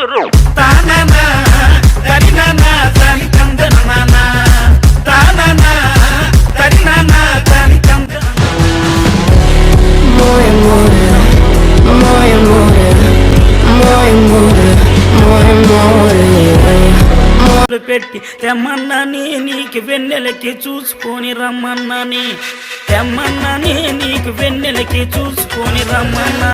dancer పెట్టి తెమ్మన్నాని నీకు వెన్నెలకి చూసుకొని రమ్మన్నాని తెమ్మన్నాని నీకు వెన్నెలకి చూసుకొని రమ్మన్నా